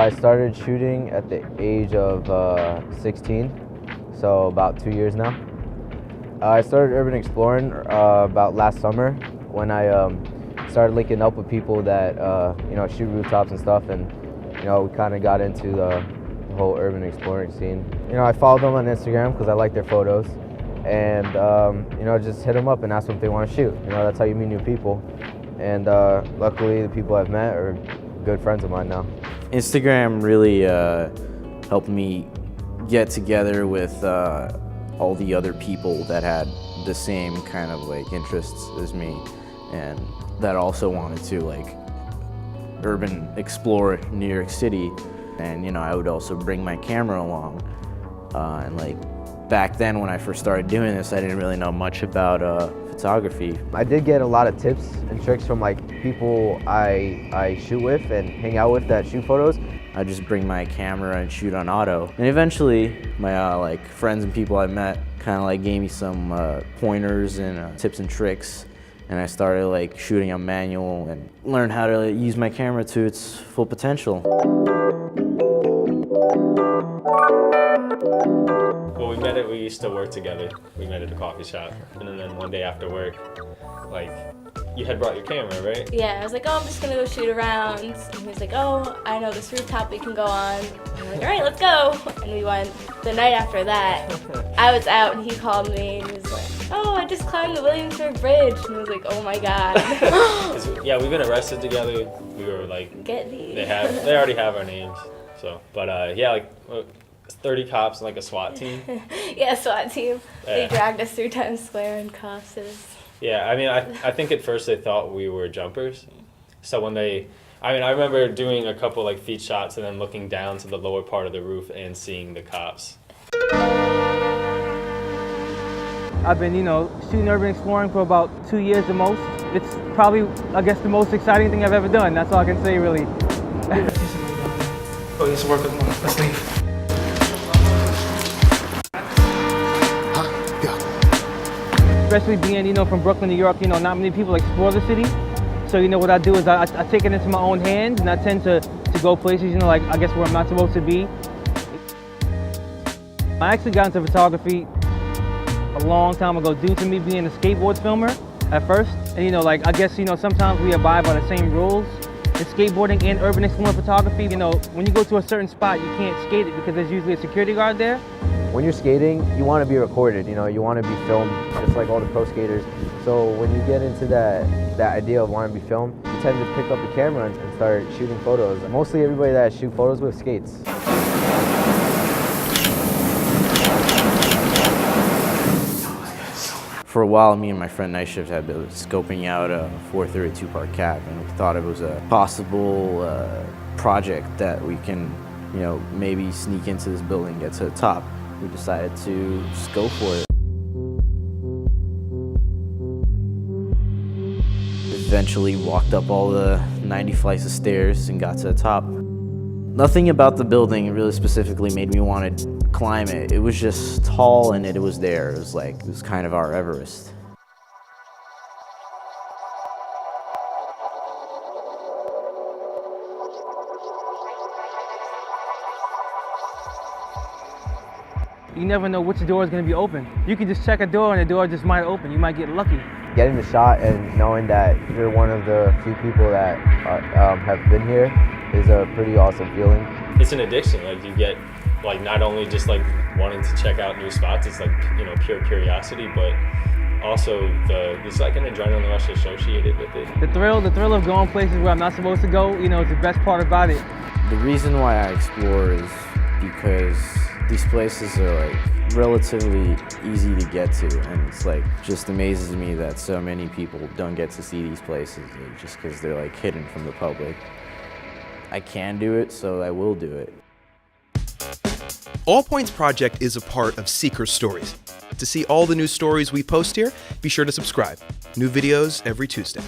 I started shooting at the age of 16, so about 2 years now. I started urban exploring about last summer when I started linking up with people that shoot rooftops and stuff, and we kind of got into the whole urban exploring scene. I followed them on Instagram because I like their photos, and just hit them up and ask them if they want to shoot. That's how you meet new people, and luckily the people I've met are good friends of mine now. Instagram really helped me get together with all the other people that had the same kind of interests as me, and that also wanted to urban explore New York City. And I would also bring my camera along, and back then when I first started doing this, I didn't really know much about photography. I did get a lot of tips and tricks from people I shoot with and hang out with that shoot photos. I just bring my camera and shoot on auto. And eventually my friends and people I met kind of gave me some pointers and tips and tricks. And I started shooting on manual and learned how to use my camera to its full potential. Well, we used to work together. We met at a coffee shop. And then one day after work, you had brought your camera, right? Yeah, I was like, oh, I'm just gonna go shoot around. And he was like, oh, I know this rooftop we can go on. And I'm like, all right, let's go. And we went. The night after that, I was out and he called me and he was like, oh, I just climbed the Williamsburg Bridge. And I was like, oh my God. Yeah, we've been arrested together. We were get these. They already have our names. So, but yeah, 30 cops and a SWAT team. Yeah, SWAT team. Yeah. They dragged us through Times Square in cuffs. Yeah, I mean, I think at first they thought we were jumpers. So when I remember doing a couple feet shots and then looking down to the lower part of the roof and seeing the cops. I've been, shooting urban exploring for about 2 years the most. It's probably, I guess, the most exciting thing I've ever done. That's all I can say, really. Oh, let's work with one. Let's leave. Especially being, from Brooklyn, New York, not many people explore the city. So, what I do is I take it into my own hands, and I tend to go places, I guess where I'm not supposed to be. I actually got into photography a long time ago due to me being a skateboard filmer at first. And, I guess, sometimes we abide by the same rules. In skateboarding and urban exploring photography, when you go to a certain spot, you can't skate it because there's usually a security guard there. When you're skating, you want to be recorded, you want to be filmed, just like all the pro skaters. So when you get into that idea of wanting to be filmed, you tend to pick up the camera and start shooting photos. Mostly everybody that I shoot photos with skates. For a while, me and my friend Night Shift had been scoping out a 432 Park Cap, and we thought it was a possible project that we can, maybe sneak into this building and get to the top. We decided to just go for it. Eventually walked up all the 90 flights of stairs and got to the top. Nothing about the building really specifically made me want to climb it. It was just tall and it was there. It was kind of our Everest. You never know which door is going to be open. You can just check a door and the door just might open. You might get lucky. Getting the shot and knowing that you're one of the few people that have been here is a pretty awesome feeling. It's an addiction. You get not only just wanting to check out new spots, it's pure curiosity, but also there's an adrenaline rush associated with it. The thrill of going places where I'm not supposed to go, is the best part about it. The reason why I explore is because these places are relatively easy to get to, and it's just amazes me that so many people don't get to see these places just because they're hidden from the public. I can do it, so I will do it. All Points Project is a part of Seeker Stories. To see all the new stories we post here, be sure to subscribe. New videos every Tuesday.